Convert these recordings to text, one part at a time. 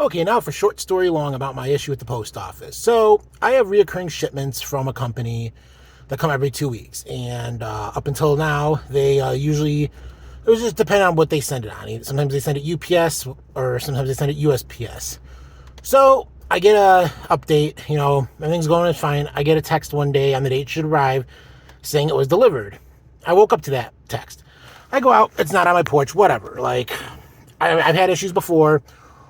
Okay, now for short story long about my issue with the post office. So I have reoccurring shipments from a company that come every 2 weeks, and up until now, they usually it was just depending on what they send it on. Sometimes they send it UPS, or sometimes they send it USPS. So I get a update. Everything's going fine. I get a text one day on the date it should arrive, saying it was delivered. I woke up to that text. I go out. It's not on my porch. Whatever. I've had issues before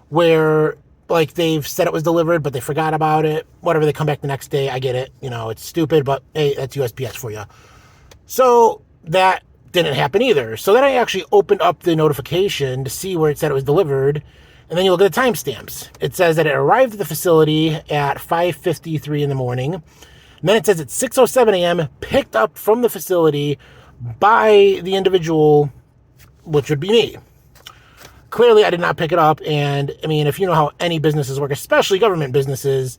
where they've said it was delivered, but they forgot about it. Whatever, they come back the next day. I get it. It's stupid, but hey, that's USPS for you. So that didn't happen either. So then I actually opened up the notification to see where it said it was delivered. And then you look at the timestamps. It says that it arrived at the facility at 5:53 in the morning. And then it says at 6:07 a.m. picked up from the facility by the individual, which would be me. Clearly, I did not pick it up, and if you know how any businesses work, especially government businesses,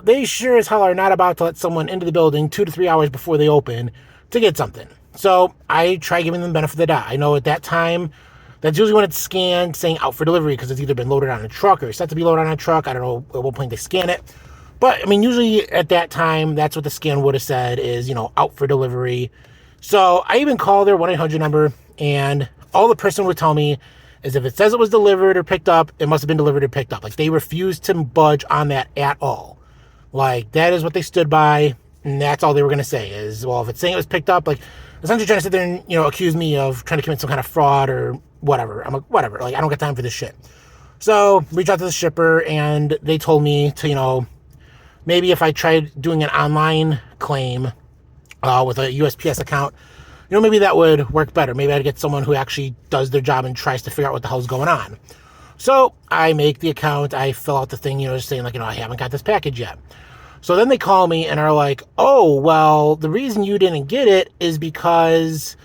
they sure as hell are not about to let someone into the building 2 to 3 hours before they open to get something. So I try giving them the benefit of the doubt. I know at that time, that's usually when it's scanned saying out for delivery because it's either been loaded on a truck or set to be loaded on a truck. I don't know at what point they scan it. But, usually at that time, that's what the scan would have said is, out for delivery. So I even called their 1-800 number, and all the person would tell me is if it says it was delivered or picked up, it must have been delivered or picked up. They refused to budge on that at all. That is what they stood by, and that's all they were going to say is, well, if it's saying it was picked up, essentially trying to sit there and, accuse me of trying to commit some kind of fraud or whatever. I'm like, whatever. I don't got time for this shit. So, reach out to the shipper, and they told me to, maybe if I tried doing an online claim with a USPS account, maybe that would work better. Maybe I'd get someone who actually does their job and tries to figure out what the hell's going on. So I make the account, I fill out the thing, just saying I haven't got this package yet. So then they call me and are like, oh, well, the reason you didn't get it is because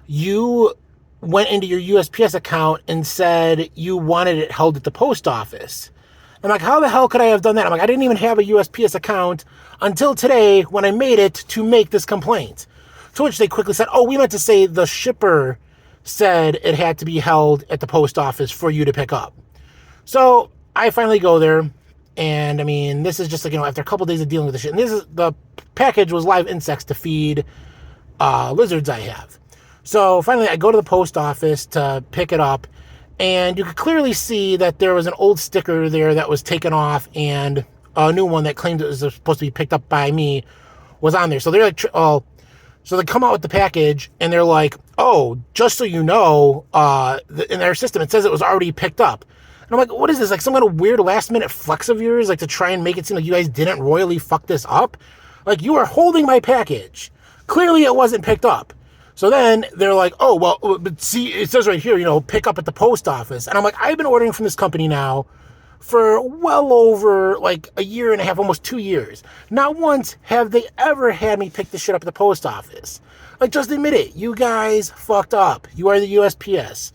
you went into your USPS account and said you wanted it held at the post office. I'm like, how the hell could I have done that? I'm like, I didn't even have a USPS account until today when I made it to make this complaint. To which they quickly said, oh, we meant to say the shipper said it had to be held at the post office for you to pick up. So I finally go there, and this is just after a couple of days of dealing with this shit. And the package was live insects to feed lizards I have. So finally I go to the post office to pick it up, and you could clearly see that there was an old sticker there that was taken off, and a new one that claimed it was supposed to be picked up by me was on there. So they're like, so they come out with the package, and they're like, oh, just so you know, in their system, it says it was already picked up. And I'm like, what is this? Some kind of weird last-minute flex of yours, to try and make it seem like you guys didn't royally fuck this up? You are holding my package. Clearly, it wasn't picked up. So then they're like, oh, well, but see, it says right here, pick up at the post office. And I'm like, I've been ordering from this company now for well over a year and a half, almost 2 years. Not once have they ever had me pick this shit up at the post office. Just admit it. You guys fucked up. You are the USPS.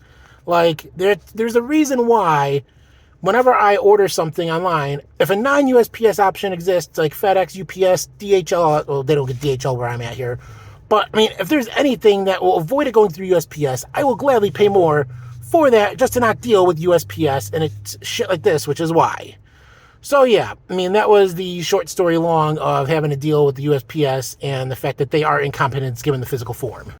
There's a reason why whenever I order something online, if a non-USPS option exists, like FedEx, UPS, DHL, well, they don't get DHL where I'm at here. But, if there's anything that will avoid it going through USPS, I will gladly pay more for that just to not deal with USPS and it's shit like this, which is why. So yeah, that was the short story long of having to deal with the USPS and the fact that they are incompetence given the physical form.